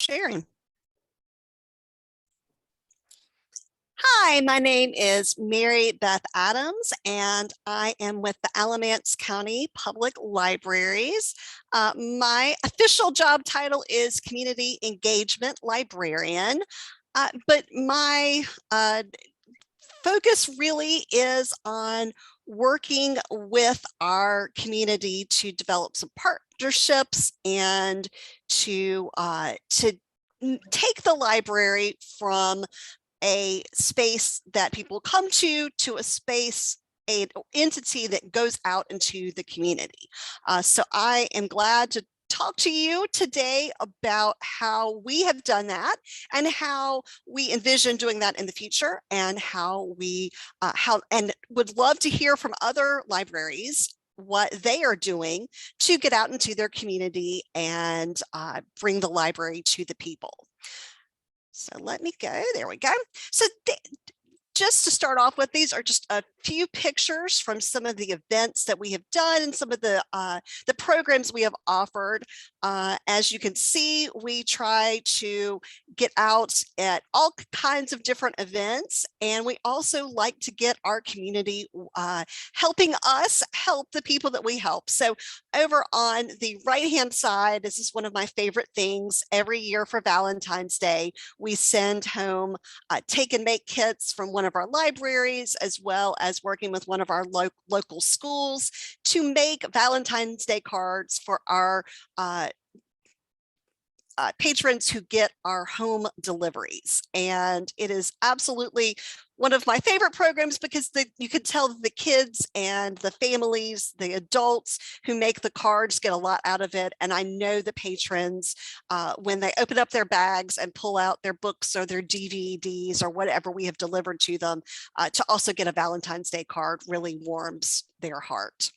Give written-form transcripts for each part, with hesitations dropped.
sharing. Hi, my name is Mary Beth Adams, and I am with the Alamance County Public Libraries. My official job title is Community Engagement Librarian, but my focus really is on working with our community to develop some partnerships and to take the library from a space that people come to a space, an entity that goes out into the community. So I am glad to talk to you today about how we have done that and how we envision doing that in the future, and how we would love to hear from other libraries what they are doing to get out into their community and bring the library to the people. So let me go, there we go. So just to start off with, these are just a few pictures from some of the events that we have done and some of the programs we have offered. As you can see, we try to get out at all kinds of different events, and we also like to get our community helping us help the people that we help. So over on the right-hand side, this is one of my favorite things. Every year for Valentine's Day, we send home take and make kits from one of our libraries, as well as working with one of our local schools to make Valentine's Day cards for our patrons who get our home deliveries. And it is absolutely one of my favorite programs because you can tell the kids and the families, the adults who make the cards, get a lot out of it. And I know the patrons, when they open up their bags and pull out their books or their DVDs or whatever we have delivered to them, to also get a Valentine's Day card really warms their heart.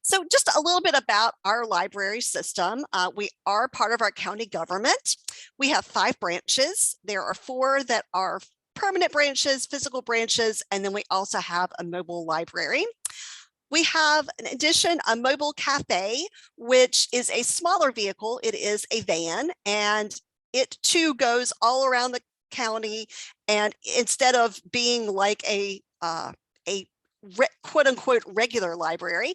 So just a little bit about our library system. We are part of our county government. We have 5 branches. There are 4 that are permanent branches, physical branches, and then we also have a mobile library. We have, in addition, a mobile cafe, which is a smaller vehicle. It is a van, and it too goes all around the county. And instead of being like a quote unquote regular library,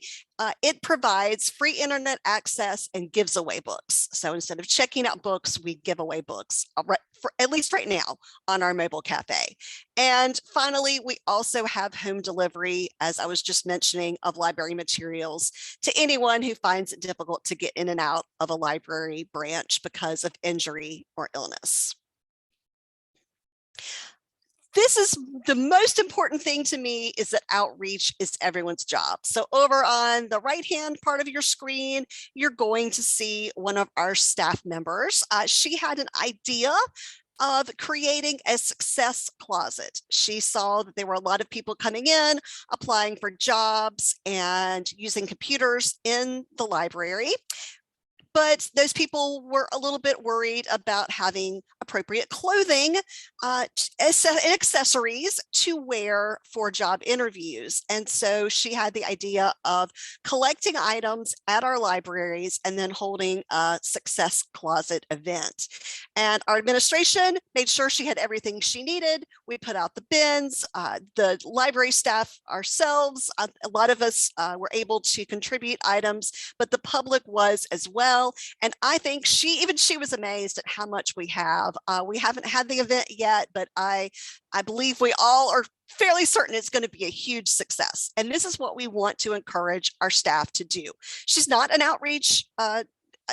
it provides free internet access and gives away books. So instead of checking out books, we give away books, for at least right now, on our mobile cafe. And finally, we also have home delivery, as I was just mentioning, of library materials to anyone who finds it difficult to get in and out of a library branch because of injury or illness. This is the most important thing to me, is that outreach is everyone's job. So over on the right-hand part of your screen, you're going to see one of our staff members. She had an idea of creating a success closet. She saw that there were a lot of people coming in, applying for jobs and using computers in the library. But those people were a little bit worried about having appropriate clothing and accessories to wear for job interviews. And so she had the idea of collecting items at our libraries and then holding a success closet event. And our administration made sure she had everything she needed. We put out the bins, the library staff ourselves, a lot of us were able to contribute items, but the public was as well. And I think she was amazed at how much we have. We haven't had the event yet, but I believe we all are fairly certain it's going to be a huge success. And this is what we want to encourage our staff to do. She's not an outreach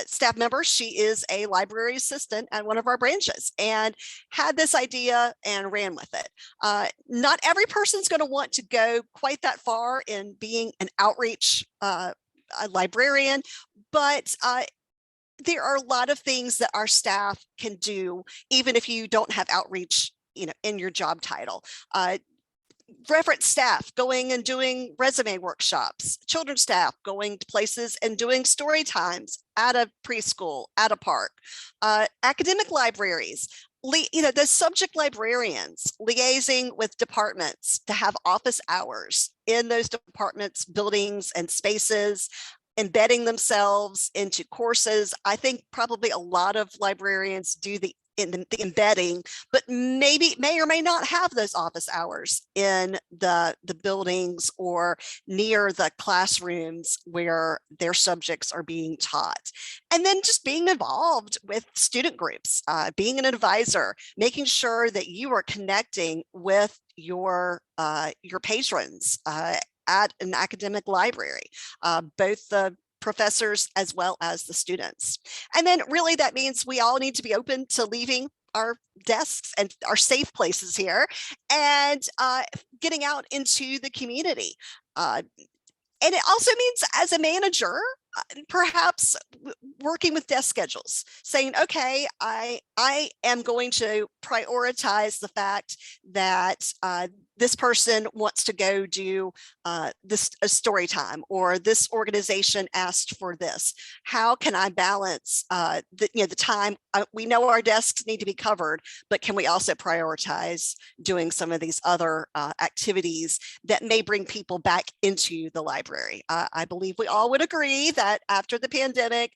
staff member. She is a library assistant at one of our branches and had this idea and ran with it. Not every person's going to want to go quite that far in being an outreach librarian, but there are a lot of things that our staff can do, even if you don't have outreach, in your job title. Reference staff going and doing resume workshops, children's staff going to places and doing story times at a preschool, at a park, academic libraries, the subject librarians liaising with departments to have office hours in those departments, buildings, and spaces. embedding themselves into courses. I think probably a lot of librarians do the embedding, but maybe may or may not have those office hours in the buildings or near the classrooms where their subjects are being taught. And then just being involved with student groups, being an advisor, making sure that you are connecting with your patrons at an academic library, both the professors as well as the students. And then really that means we all need to be open to leaving our desks and our safe places here and getting out into the community. And it also means as a manager, perhaps working with desk schedules, saying, okay, I am going to prioritize the fact that this person wants to go do this a story time, or this organization asked for this. How can I balance the time? We know our desks need to be covered, but can we also prioritize doing some of these other activities that may bring people back into the library? I believe we all would agree that after the pandemic,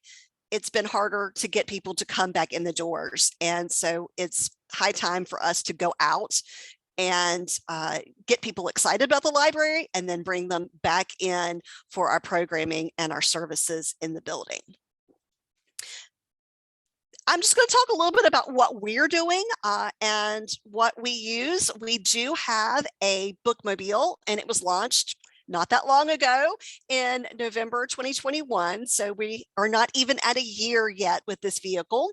it's been harder to get people to come back in the doors. And so it's high time for us to go out and get people excited about the library and then bring them back in for our programming and our services in the building. I'm just going to talk a little bit about what we're doing and what we use. We do have a bookmobile, and it was launched not that long ago in November 2021. So we are not even at a year yet with this vehicle.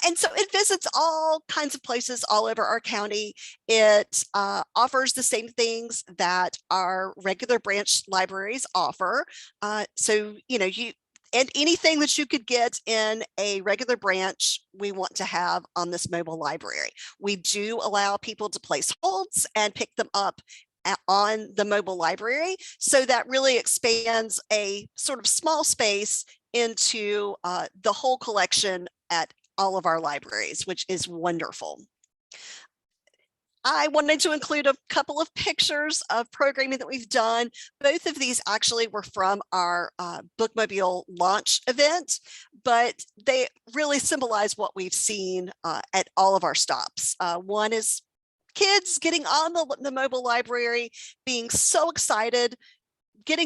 And so it visits all kinds of places all over our county. It offers the same things that our regular branch libraries offer. So, and anything that you could get in a regular branch, we want to have on this mobile library. We do allow people to place holds and pick them up on the mobile library. So that really expands a sort of small space into the whole collection at all of our libraries, which is wonderful. I wanted to include a couple of pictures of programming that we've done. Both of these actually were from our bookmobile launch event, but they really symbolize what we've seen at all of our stops. One is kids getting on the mobile library, being so excited,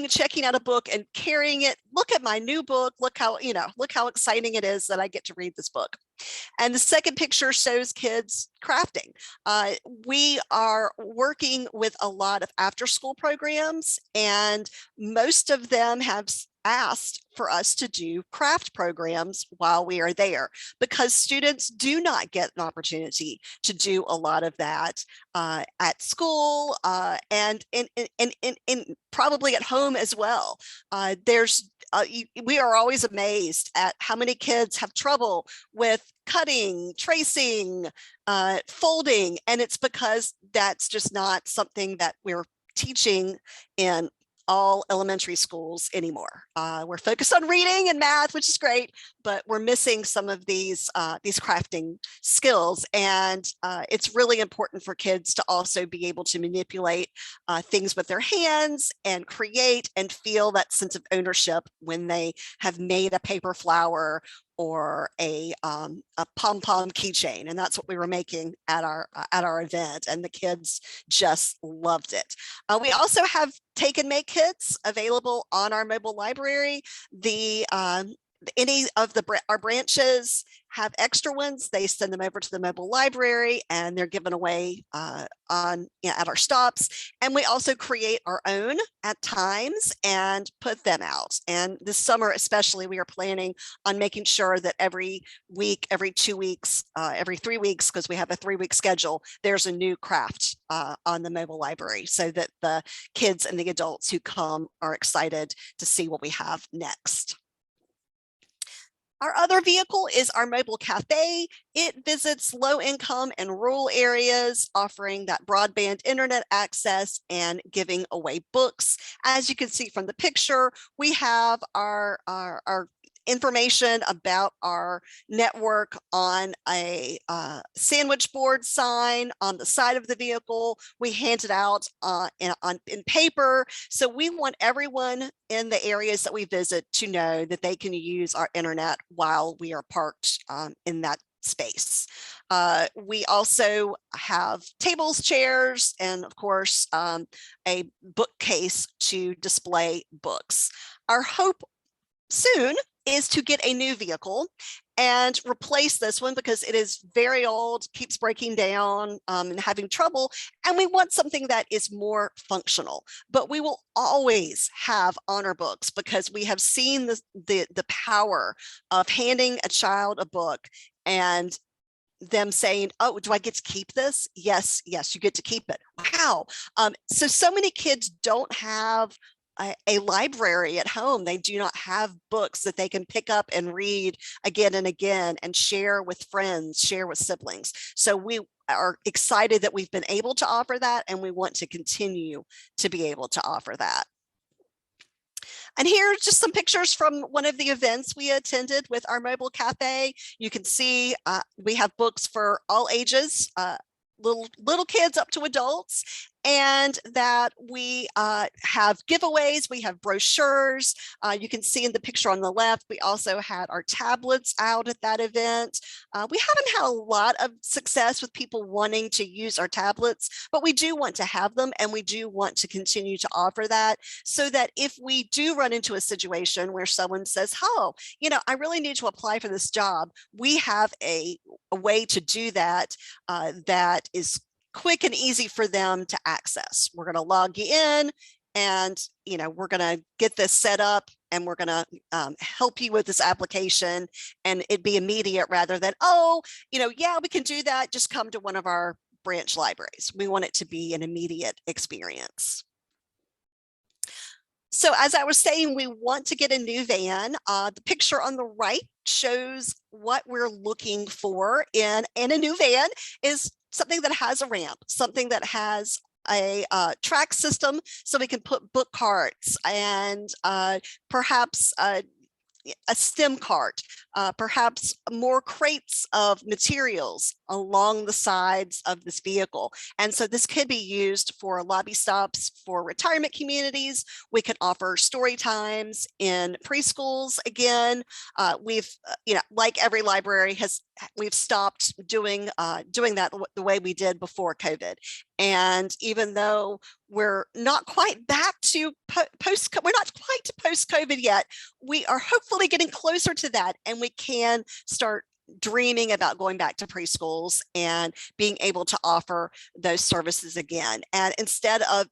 checking out a book and carrying it. Look at my new book. Look how exciting it is that I get to read this book. And the second picture shows kids crafting. We are working with a lot of after-school programs, and most of them have asked for us to do craft programs while we are there, because students do not get an opportunity to do a lot of that at school and probably at home as well. We are always amazed at how many kids have trouble with cutting, tracing, folding, and it's because that's just not something that we're teaching in all elementary schools anymore. We're focused on reading and math, which is great, but we're missing some of these crafting skills. And it's really important for kids to also be able to manipulate things with their hands and create and feel that sense of ownership when they have made a paper flower or a pom-pom keychain. And that's what we were making at our event, and the kids just loved it. We also have take and make kits available on our mobile library. Any of our branches have extra ones, they send them over to the mobile library and they're given away at our stops. And we also create our own at times and put them out. And this summer especially, we are planning on making sure that every week, every 2 weeks, every 3 weeks, because we have a 3-week schedule, there's a new craft on the mobile library, so that the kids and the adults who come are excited to see what we have next. Our other vehicle is our mobile cafe. It visits low-income and rural areas, offering that broadband internet access and giving away books. As you can see from the picture, we have our information about our network on a sandwich board sign on the side of the vehicle. We hand it out in paper. So we want everyone in the areas that we visit to know that they can use our internet while we are parked in that space. We also have tables, chairs, and of course, a bookcase to display books. Our hope soon is to get a new vehicle and replace this one because it is very old, keeps breaking down and having trouble. And we want something that is more functional, but we will always have honor books because we have seen the power of handing a child a book and them saying, oh, do I get to keep this? Yes, you get to keep it. Wow. So many kids don't have a library at home. They do not have books that they can pick up and read again and again and share with friends, share with siblings. So we are excited that we've been able to offer that, and we want to continue to be able to offer that. And here are just some pictures from one of the events we attended with our mobile cafe. You can see we have books for all ages, little kids up to adults, and that we have giveaways, we have brochures. You can see in the picture on the left, we also had our tablets out at that event. We haven't had a lot of success with people wanting to use our tablets, but we do want to have them, and we do want to continue to offer that so that if we do run into a situation where someone says, oh, I really need to apply for this job, we have a way to do that that is quick and easy for them to access. We're going to log you in, and we're going to get this set up, and we're going to help you with this application, and it'd be immediate rather than, oh, yeah, we can do that, just come to one of our branch libraries. We want it to be an immediate experience. So as I was saying, we want to get a new van. The picture on the right shows what we're looking for in a new van is something that has a ramp, something that has a track system so we can put book carts and perhaps a STEM cart, perhaps more crates of materials along the sides of this vehicle. And so this could be used for lobby stops for retirement communities. We can offer story times in preschools. Again, we've, like every library we've stopped doing that the way we did before COVID. And even though we're not quite back to post-COVID yet, we are hopefully getting closer to that, and we can start dreaming about going back to preschools and being able to offer those services again. And instead of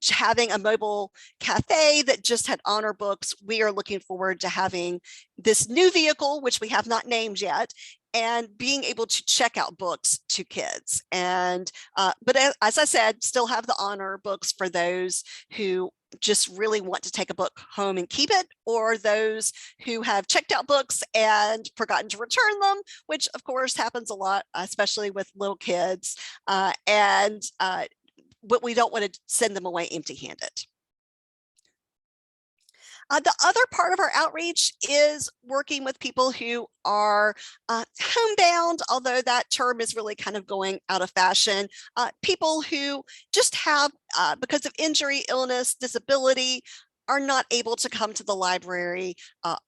having a mobile cafe that just had honor books, we are looking forward to having this new vehicle, which we have not named yet, and being able to check out books to kids. And but as I said, still have the honor books for those who just really want to take a book home and keep it, or those who have checked out books and forgotten to return them, which of course happens a lot, especially with little kids. But we don't want to send them away empty-handed. The other part of our outreach is working with people who are homebound, although that term is really kind of going out of fashion. People who just have, because of injury, illness, disability, are not able to come to the library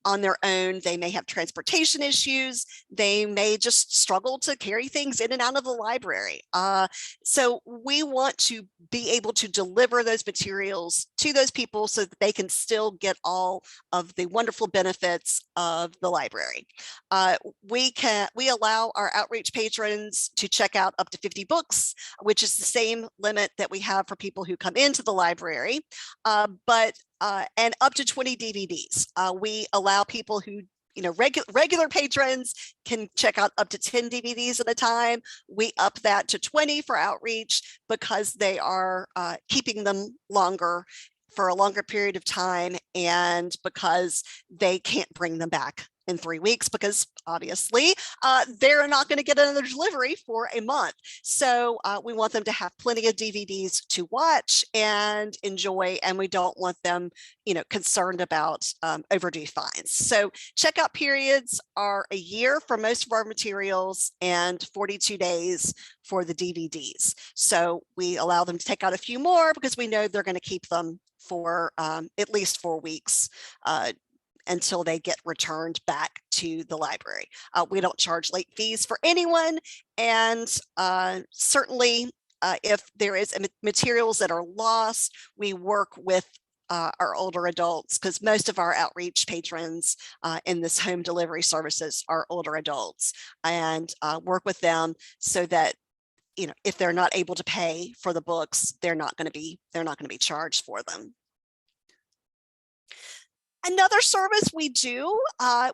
on their own. They may have transportation issues. They may just struggle to carry things in and out of the library. So we want to be able to deliver those materials to those people so that they can still get all of the wonderful benefits of the library. We allow our outreach patrons to check out up to 50 books, which is the same limit that we have for people who come into the library. And up to 20 DVDs. We allow people who, regular patrons can check out up to 10 DVDs at a time. We up that to 20 for outreach because they are keeping them longer for a longer period of time, and because they can't bring them back in 3 weeks, because obviously they're not going to get another delivery for a month. So we want them to have plenty of DVDs to watch and enjoy, and we don't want them, concerned about overdue fines. So checkout periods are a year for most of our materials and 42 days for the DVDs. So we allow them to take out a few more because we know they're going to keep them for at least 4 weeks until they get returned back to the library. We don't charge late fees for anyone, and certainly if there is materials that are lost, we work with our older adults, because most of our outreach patrons in this home delivery services are older adults, and work with them so that if they're not able to pay for the books, they're not going to be charged for them. Another service we do,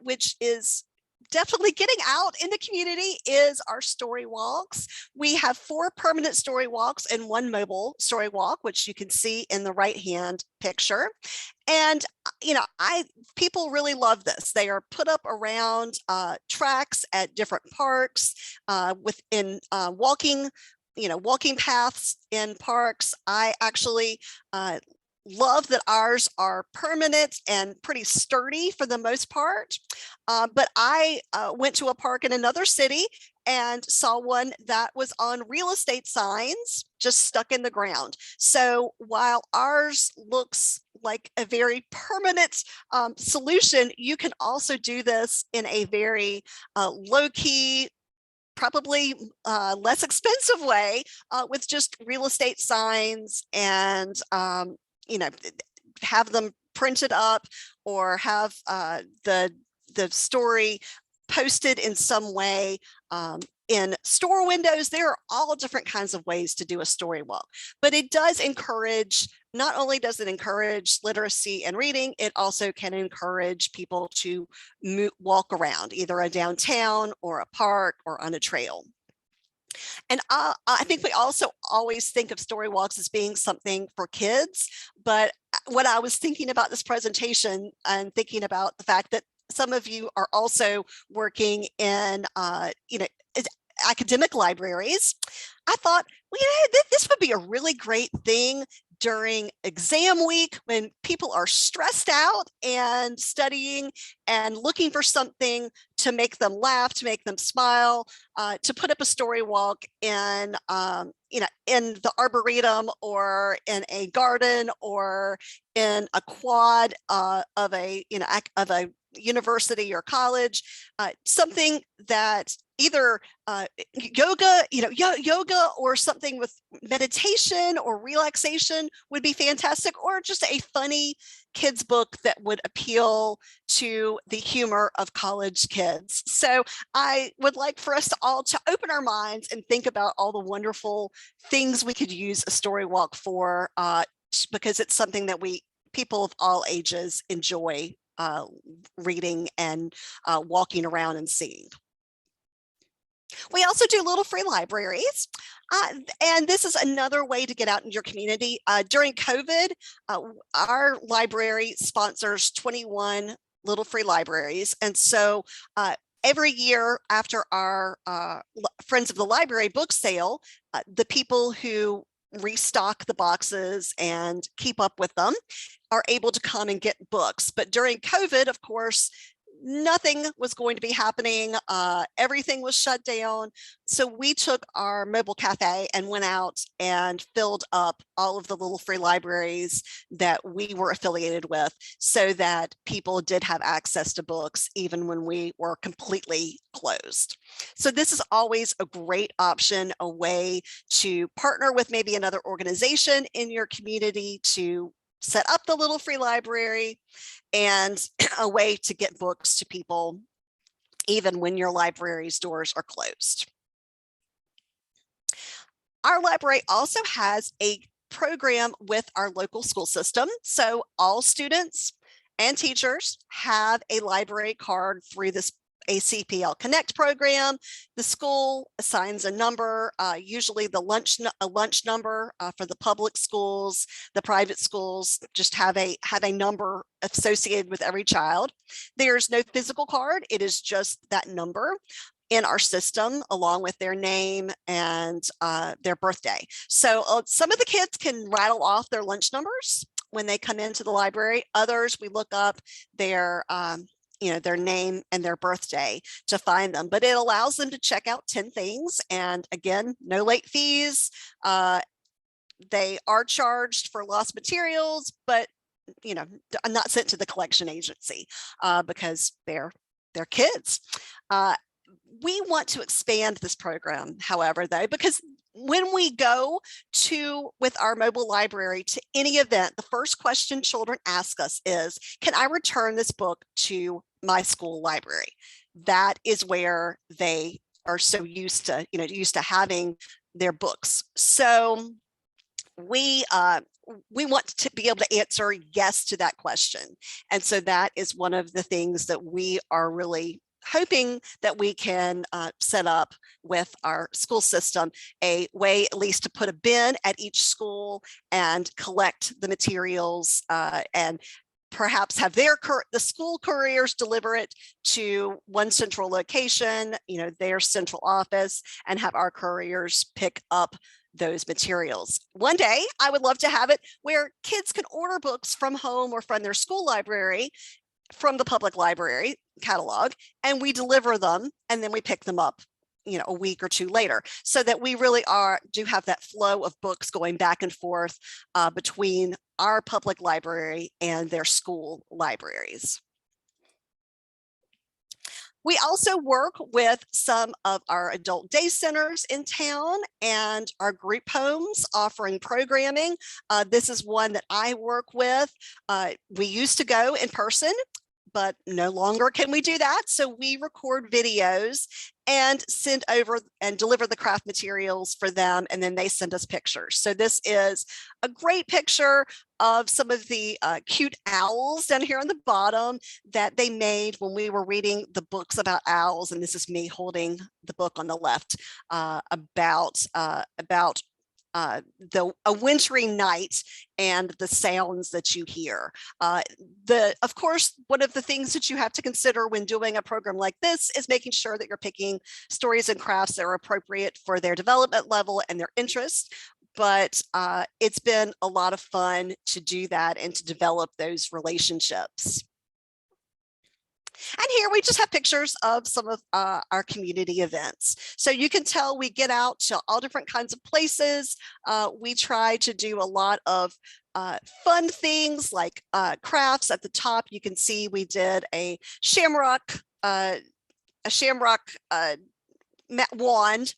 which is definitely getting out in the community, is our story walks. We have 4 permanent story walks and 1 mobile story walk, which you can see in the right-hand picture. And, people really love this. They are put up around tracks at different parks, within walking paths in parks. I actually love that ours are permanent and pretty sturdy for the most part. But I went to a park in another city and saw one that was on real estate signs just stuck in the ground. So while ours looks like a very permanent solution, you can also do this in a very low-key, probably less expensive way, with just real estate signs, and have them printed up, or have the story posted in some way in store windows. There are all different kinds of ways to do a story walk, but it does encourage, not only does it encourage literacy and reading, it also can encourage people to walk around either a downtown or a park or on a trail. And I think we also always think of story walks as being something for kids, but when I was thinking about this presentation and thinking about the fact that some of you are also working in academic libraries, I thought, well, this would be a really great thing during exam week, when people are stressed out and studying and looking for something to make them laugh, to make them smile, to put up a story walk in the arboretum, or in a garden, or in a quad of a university or college, something that either yoga or something with meditation or relaxation would be fantastic, or just a funny kids book that would appeal to the humor of college kids. So I would like for us to all to open our minds and think about all the wonderful things we could use a story walk for, because it's something that people of all ages enjoy reading and walking around and seeing. We also do little free libraries, and this is another way to get out in your community. During COVID, our library sponsors 21 little free libraries, and so every year after our Friends of the Library book sale, the people who restock the boxes and keep up with them are able to come and get books. But during COVID, of course, nothing was going to be happening. Everything was shut down. So we took our mobile cafe and went out and filled up all of the little free libraries that we were affiliated with, so that people did have access to books even when we were completely closed. So this is always a great option, a way to partner with maybe another organization in your community to set up the little free library, and a way to get books to people even when your library's doors are closed. Our library also has a program with our local school system. So all students and teachers have a library card through this a CPL Connect program. The school assigns a number, usually a lunch number for the public schools. The private schools just have a number associated with every child. There's no physical card. It is just that number in our system, along with their name and their birthday. So some of the kids can rattle off their lunch numbers when they come into the library. Others, we look up their their name and their birthday to find them, but it allows them to check out 10 things. And again, no late fees. They are charged for lost materials, but I'm not sent to the collection agency because they're kids. We want to expand this program, however, though, because when we go with our mobile library to any event, the first question children ask us is, can I return this book to my school library? That is where they are so used to having their books. So we want to be able to answer yes to that question. And so that is one of the things that we are really hoping that we can set up with our school system, a way at least to put a bin at each school and collect the materials and perhaps have the school couriers deliver it to one central location, their central office, and have our couriers pick up those materials. One day, I would love to have it where kids can order books from home or from their school library, from the public library catalog, and we deliver them, and then we pick them up a week or two later, so that we really do have that flow of books going back and forth between our public library and their school libraries. We also work with some of our adult day centers in town and our group homes offering programming. This is one that I work with. We used to go in person, but no longer can we do that. So we record videos and send over and deliver the craft materials for them, and then they send us pictures. So this is a great picture of some of the cute owls down here on the bottom that they made when we were reading the books about owls. And this is me holding the book on the left about a wintry night and the sounds that you hear. Of course, one of the things that you have to consider when doing a program like this is making sure that you're picking stories and crafts that are appropriate for their development level and their interests. But it's been a lot of fun to do that and to develop those relationships. And here we just have pictures of some of our community events. So you can tell we get out to all different kinds of places. We try to do a lot of fun things like crafts. At the top, you can see we did a shamrock wand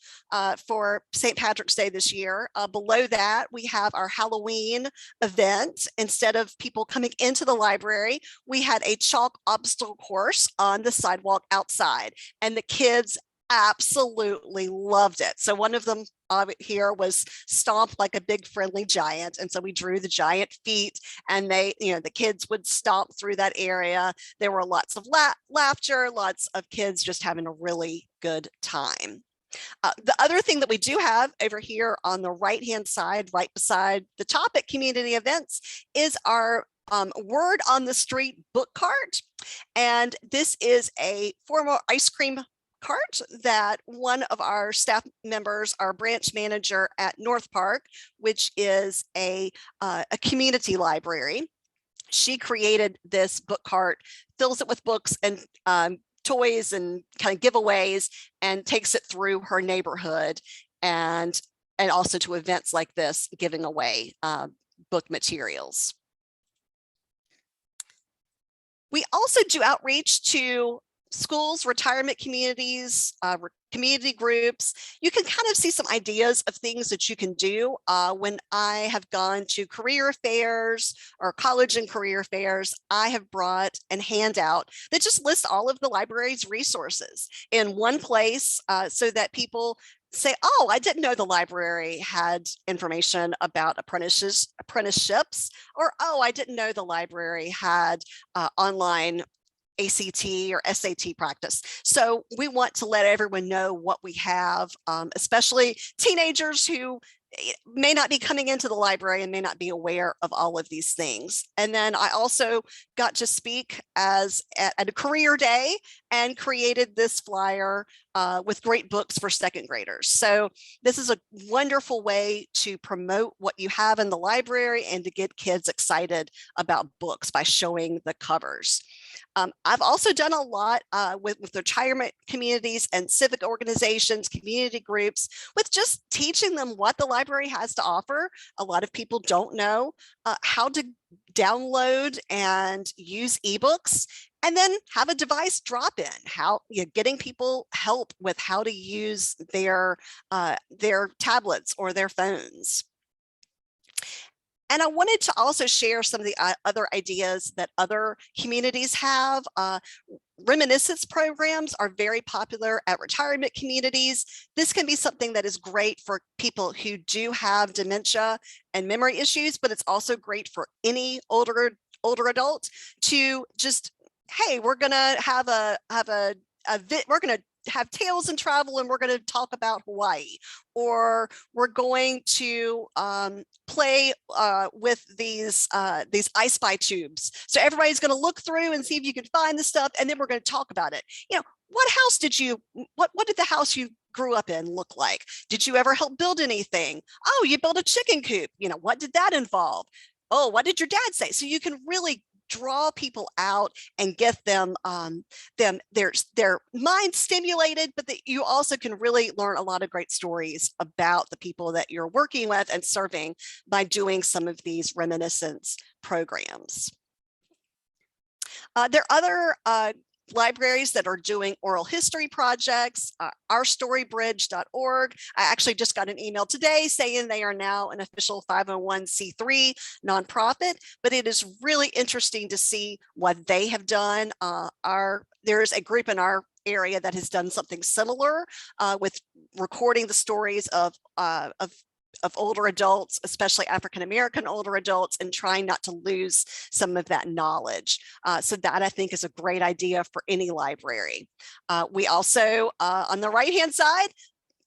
for St. Patrick's Day this year. Below that, we have our Halloween event. Instead of people coming into the library, we had a chalk obstacle course on the sidewalk outside, and the kids absolutely loved it. So one of them here was stomp like a big friendly giant. And so we drew the giant feet, and the kids would stomp through that area. There were lots of laughter, lots of kids just having a really good time. The other thing that we do have over here on the right-hand side, right beside the topic community events, is our word on the street book cart. And this is a former ice cream cart that one of our staff members, our branch manager at North Park, which is a community library, she created this book cart, fills it with books and toys and kind of giveaways, and takes it through her neighborhood and also to events like this, giving away book materials. We also do outreach to schools, retirement communities, community groups. You can kind of see some ideas of things that you can do. When I have gone to career fairs or college and career fairs, I have brought a handout that just lists all of the library's resources in one place so that people say, oh, I didn't know the library had information about apprenticeships, or oh, I didn't know the library had online ACT or SAT practice. So we want to let everyone know what we have, especially teenagers who may not be coming into the library and may not be aware of all of these things. And then I also got to speak at a career day and created this flyer with great books for second graders. So this is a wonderful way to promote what you have in the library and to get kids excited about books by showing the covers. I've also done a lot with retirement communities and civic organizations, community groups, with just teaching them what the library has to offer. A lot of people don't know how to download and use ebooks, and then have a device drop in, how getting people help with how to use their tablets or their phones. And I wanted to also share some of the other ideas that other communities have. Reminiscence programs are very popular at retirement communities. This can be something that is great for people who do have dementia and memory issues, but it's also great for any older adult to just, hey, we're gonna we're gonna have Tales and Travel, and we're going to talk about Hawaii, or we're going to play with these I Spy tubes. So everybody's going to look through and see if you can find the stuff, and then we're going to talk about it. What house did what did the house you grew up in look like? Did you ever help build anything? Oh, you built a chicken coop. What did that involve? Oh, what did your dad say? So you can really draw people out and get them their mind stimulated, but that you also can really learn a lot of great stories about the people that you're working with and serving by doing some of these reminiscence programs. There are other libraries that are doing oral history projects, ourstorybridge.org. I actually just got an email today saying they are now an official 501c3 nonprofit, but it is really interesting to see what they have done. There's a group in our area that has done something similar with recording the stories of older adults, especially African-American older adults, and trying not to lose some of that knowledge. So that, I think, is a great idea for any library. We also, on the right-hand side,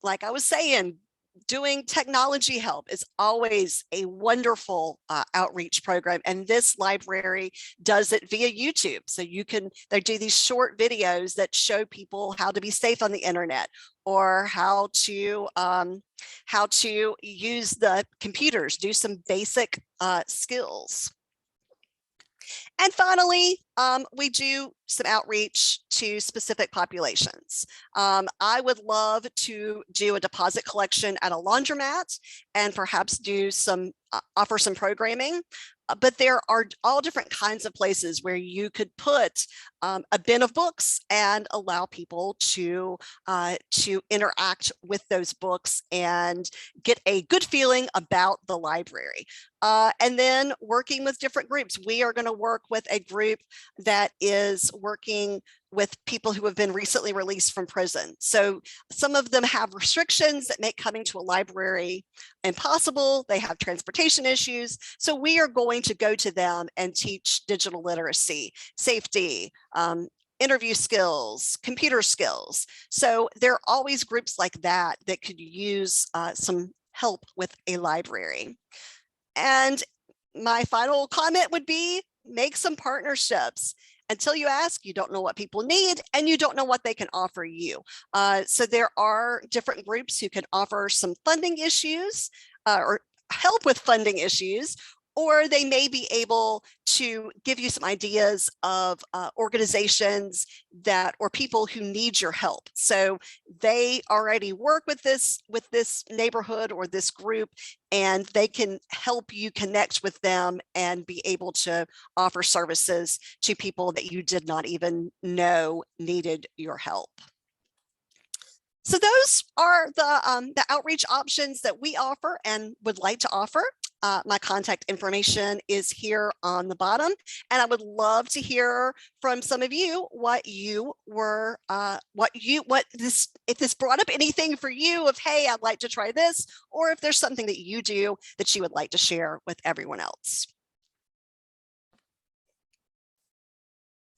like I was saying, doing technology help is always a wonderful outreach program, and this library does it via YouTube. So they do these short videos that show people how to be safe on the internet, or how to use the computers, do some basic skills. And finally, we do some outreach to specific populations. I would love to do a deposit collection at a laundromat and perhaps do offer some programming. But there are all different kinds of places where you could put a bin of books and allow people to interact with those books and get a good feeling about the library. And then working with different groups. We are going to work with a group that is working with people who have been recently released from prison. So some of them have restrictions that make coming to a library impossible. They have transportation issues. So we are going to go to them and teach digital literacy, safety, interview skills, computer skills. So there are always groups like that that could use some help with a library. And my final comment would be, make some partnerships. Until you ask, you don't know what people need, and you don't know what they can offer you. So there are different groups who can offer some funding issues or help with funding issues, or they may be able to give you some ideas of organizations or people who need your help. So they already work with this neighborhood or this group, and they can help you connect with them and be able to offer services to people that you did not even know needed your help. So those are the outreach options that we offer and would like to offer. My contact information is here on the bottom, and I would love to hear from some of you if this brought up anything for you of, hey, I'd like to try this, or if there's something that you do that you would like to share with everyone else.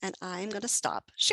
and I'm going to stop sharing.